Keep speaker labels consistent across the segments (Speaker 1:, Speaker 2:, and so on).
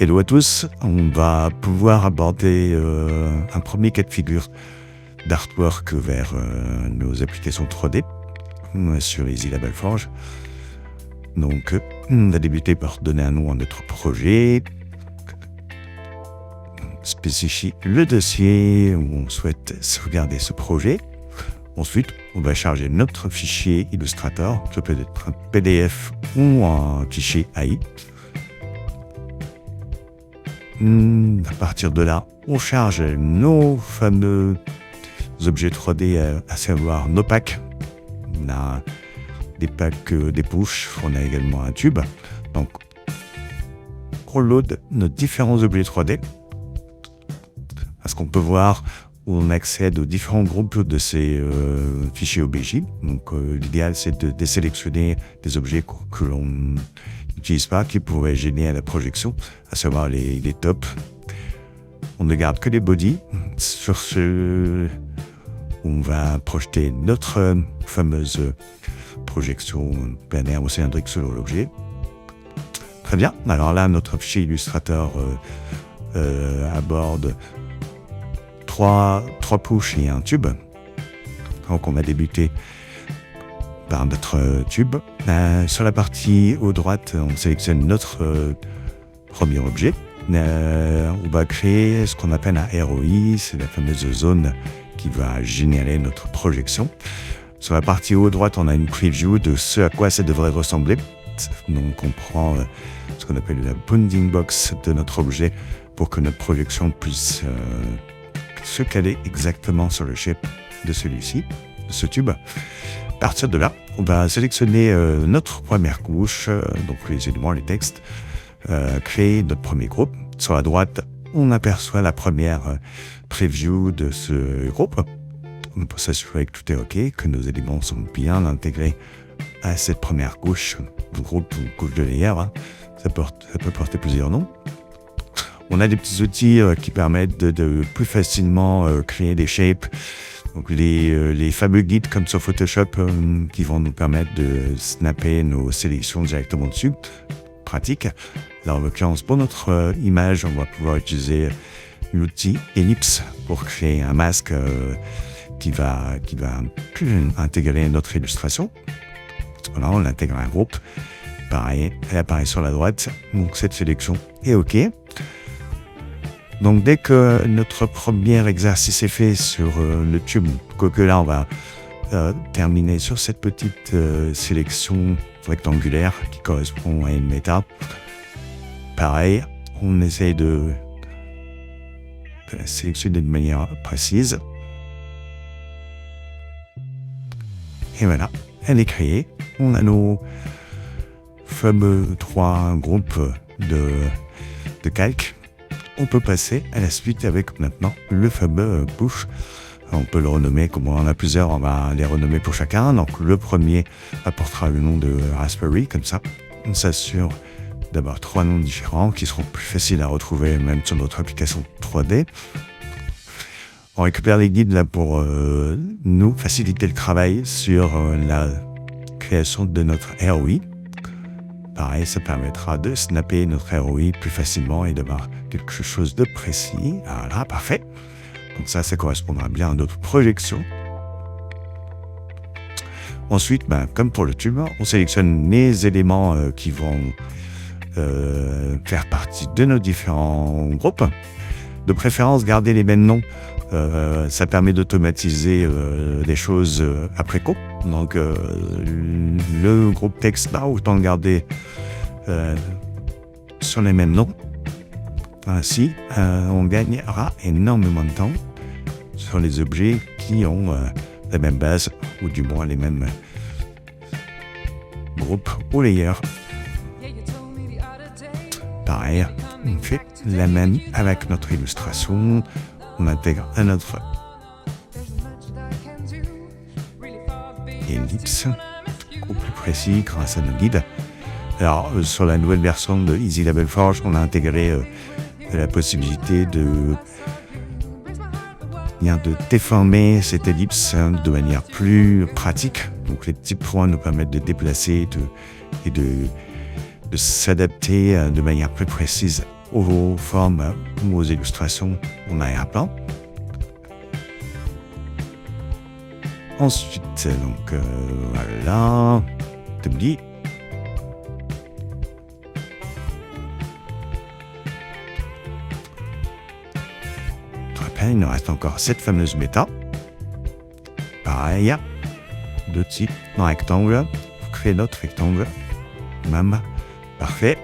Speaker 1: Hello à tous, on va pouvoir aborder un premier cas de figure d'artwork vers nos applications 3D sur EasyLabel Forge. Donc, on va débuter par donner un nom à notre projet, spécifier le dossier où on souhaite sauvegarder ce projet. Ensuite, on va charger notre fichier Illustrator, ça peut être un PDF ou un fichier AI. À partir de là, on charge nos fameux objets 3D, à savoir nos packs. On a des packs, des pushs, on a également un tube. Donc, on load nos différents objets 3D. Parce qu'on peut voir où on accède aux différents groupes de ces fichiers OBJ. Donc, l'idéal, c'est de désélectionner des objets que l'on n'utilise pas, qui pourraient gêner à la projection, à savoir les tops. On ne garde que les bodies. Sur ce, on va projeter notre fameuse projection planaire ou cylindrique selon l'objet. Très bien. Alors là, notre fichier Illustrator aborde trois pushs et un tube. Donc on va débuter par notre tube. Sur la partie haut droite, on sélectionne notre premier objet. On va créer ce qu'on appelle un ROI, c'est la fameuse zone qui va générer notre projection. Sur la partie haut droite, on a une preview de ce à quoi ça devrait ressembler. Donc on prend ce qu'on appelle la bounding box de notre objet pour que notre projection puisse se caler exactement sur le shape de celui-ci, de ce tube. À partir de là, on va sélectionner notre première couche, donc les éléments, les textes, créer notre premier groupe. Sur la droite, on aperçoit la première preview de ce groupe. On peut s'assurer que tout est OK, que nos éléments sont bien intégrés à cette première couche, le groupe ou couche de layer. Ça peut porter plusieurs noms. On a des petits outils qui permettent de plus facilement créer des shapes. Donc les fameux guides comme sur Photoshop qui vont nous permettre de snapper nos sélections directement dessus. Pratique. Alors, en l'occurrence, pour notre image, on va pouvoir utiliser l'outil Ellipse pour créer un masque qui va intégrer notre illustration. Voilà, on intègre un groupe. Pareil, elle apparaît sur la droite. Donc cette sélection est OK. Donc dès que notre premier exercice est fait sur le tube, quoique là on va terminer sur cette petite sélection rectangulaire qui correspond à une méta. Pareil, on essaye de la sélectionner de manière précise. Et voilà, elle est créée. On a nos fameux 3 groupes de calques. On peut passer à la suite avec maintenant le fameux push. On peut le renommer, comme on en a plusieurs, on va les renommer pour chacun. Donc le premier apportera le nom de Raspberry, comme ça on s'assure d'avoir 3 noms différents qui seront plus faciles à retrouver même sur notre application 3D. On récupère les guides là pour nous faciliter le travail sur la création de notre ROI. Pareil, ça permettra de snapper notre ROI plus facilement et d'avoir quelque chose de précis. Voilà, parfait. Donc ça correspondra bien à notre projection. Ensuite, comme pour le tube, on sélectionne les éléments qui vont faire partie de nos différents groupes. De préférence, garder les mêmes noms. Ça permet d'automatiser des choses après coup. Donc, le groupe texte, autant le garder sur les mêmes noms. Ainsi, on gagnera énormément de temps sur les objets qui ont la même base, ou du moins les mêmes groupes ou layers. Pareil, on fait la même avec notre illustration. On intègre un autre ellipse, beaucoup plus précis grâce à nos guides. Alors, sur la nouvelle version de EasyLabel Forge, on a intégré la possibilité de déformer cette ellipse de manière plus pratique. Donc, les petits points nous permettent de déplacer et de s'adapter de manière plus précise aux formes ou aux illustrations, on a un plan. Ensuite, donc voilà, t'oublies. Je te rappelle, il nous reste encore cette fameuse méta. Pareil, deux types dans rectangle. On crée notre rectangle. Même, parfait.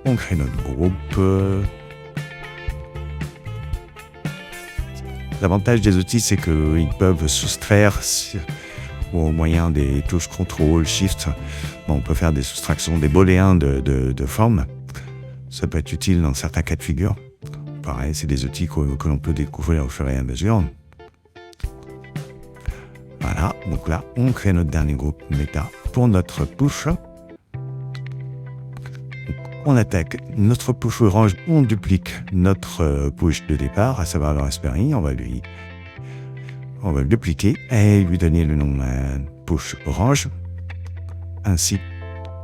Speaker 1: On crée notre groupe. L'avantage des outils, c'est qu'ils peuvent soustraire au moyen des touches CTRL, SHIFT. Bon, on peut faire des soustractions, des booléens de formes. Ça peut être utile dans certains cas de figure. Pareil, c'est des outils que l'on peut découvrir au fur et à mesure. Voilà, donc là, on crée notre dernier groupe méta pour notre push. On attaque notre push orange, on duplique notre push de départ, à savoir le Raspberry, on va le dupliquer et lui donner le nom push orange. Ainsi,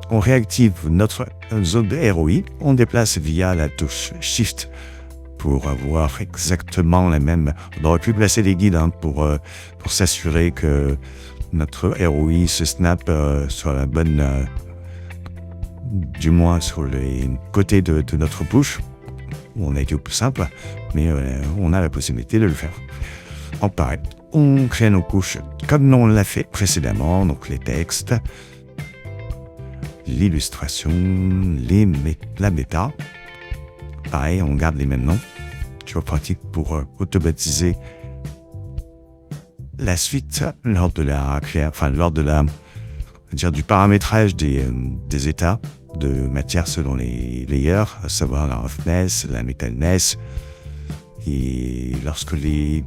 Speaker 1: on réactive notre zone de ROI, on déplace via la touche Shift pour avoir exactement la même. On aurait pu placer des guides pour s'assurer que notre ROI se snap sur la bonne... du moins sur les côtés de notre push. On a été au plus simple, mais on a la possibilité de le faire. En pareil, on crée nos couches comme on l'a fait précédemment, donc les textes, l'illustration, la méta. Pareil, on garde les mêmes noms. Toujours pratique pour automatiser la suite lors du paramétrage des états de matière selon les layers, à savoir la roughness, la metalness. Et lorsque les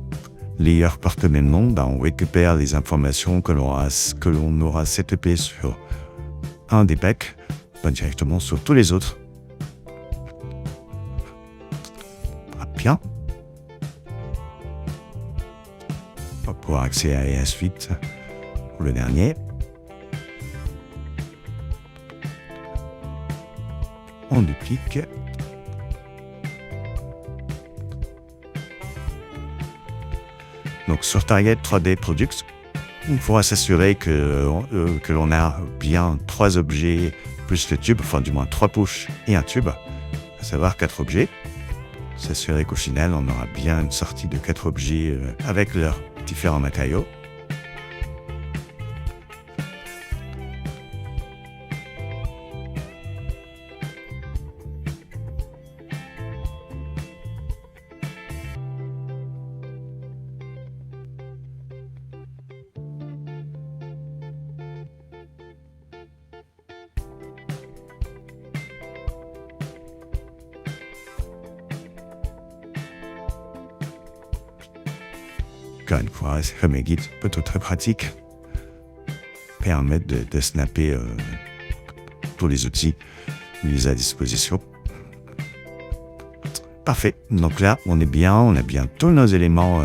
Speaker 1: layers portent le même nom, on récupère les informations que l'on aura setupées sur un des packs, pas directement sur tous les autres. Bien. On va pouvoir accéder à la suite pour le dernier. On duplique. Donc sur Target 3D Products, il faudra s'assurer que l'on a bien 3 objets plus le tube, enfin du moins 3 push et un tube, à savoir 4 objets. S'assurer qu'au final on aura bien une sortie de 4 objets avec leurs différents matériaux. Encore une fois, ces fameux guides plutôt très pratiques permettent de snapper tous les outils mis à disposition. Parfait. Donc là, on a bien tous nos éléments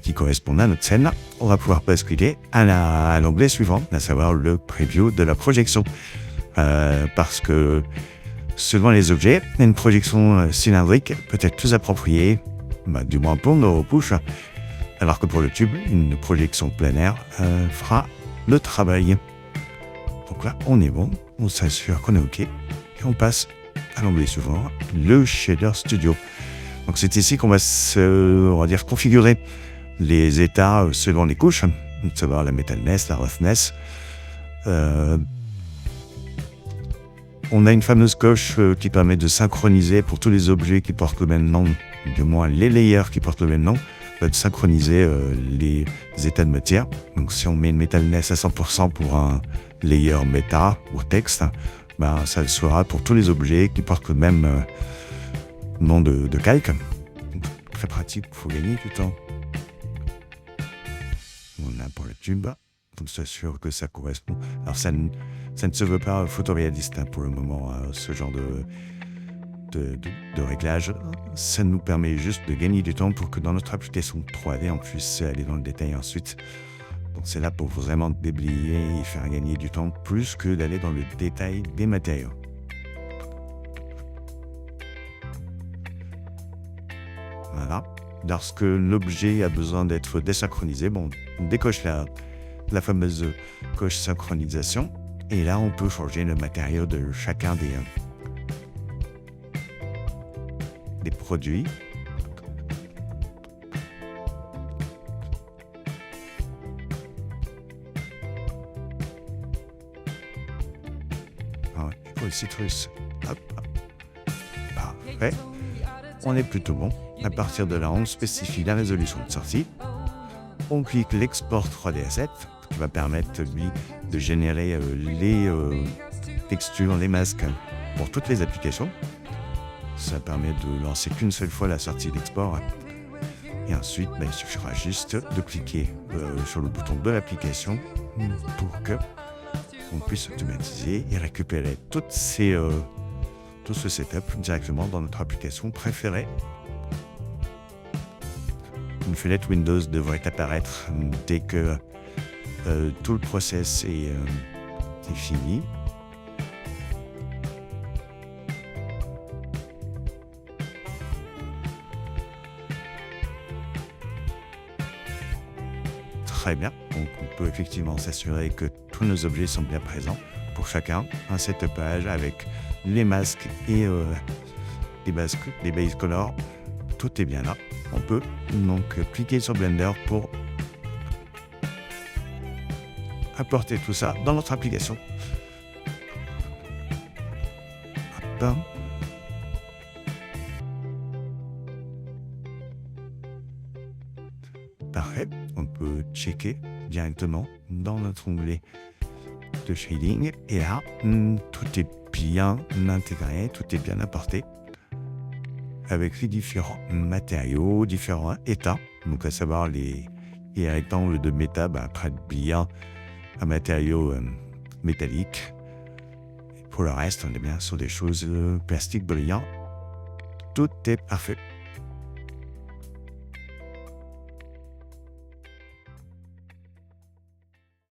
Speaker 1: qui correspondent à notre scène. On va pouvoir basculer à l'onglet suivant, à savoir le preview de la projection. Parce que selon les objets, une projection cylindrique peut être plus appropriée, du moins pour nos push, alors que pour le tube, une projection planaire fera le travail. Donc là, on est bon, on s'assure qu'on est OK, et on passe à l'onglet suivant, le Shader Studio. Donc c'est ici qu'on va configurer les états selon les couches, savoir la metalness, la roughness. On a une fameuse coche qui permet de synchroniser pour tous les objets qui portent le même nom, du moins les layers qui portent le même nom, de synchroniser les états de matière. Donc si on met une metalness à 100% pour un layer méta ou texte, ça le sera pour tous les objets qui portent le même nom de calque. Donc, très pratique, il faut gagner du temps. On a pour le tube, on s'assure que ça correspond. Alors ça ne se veut pas photoréaliste pour le moment, ce genre de réglage. Ça nous permet juste de gagner du temps pour que dans notre application 3D, on puisse aller dans le détail ensuite. Donc c'est là pour vraiment déblayer et faire gagner du temps plus que d'aller dans le détail des matériaux. lorsque l'objet a besoin d'être désynchronisé, bon, on décoche la fameuse coche synchronisation. Et là, on peut changer le matériau de chacun des produits. Le citrus. Hop, hop. Parfait. On est plutôt bon. À partir de là, on spécifie la résolution de sortie. On clique l'export 3D Asset qui va permettre lui de générer les textures, les masques pour toutes les applications. Ça permet de lancer qu'une seule fois la sortie d'export. Et ensuite, il suffira juste de cliquer sur le bouton de l'application pour que on puisse automatiser et récupérer tout ce setup directement dans notre application préférée. Une fenêtre Windows devrait apparaître dès que tout le process est fini. Très bien, donc on peut effectivement s'assurer que tous nos objets sont bien présents pour chacun, un setupage avec les masques et les base colors, tout est bien là. On peut donc cliquer sur Blender pour apporter tout ça dans notre application. Hop. Parfait, on peut checker directement dans notre onglet de shading et là, tout est bien intégré, tout est bien apporté avec les différents matériaux, différents états. Donc à savoir les rectangles de méta prennent bien un matériau métallique. Et pour le reste, on est bien sur des choses plastiques brillants. Tout est parfait.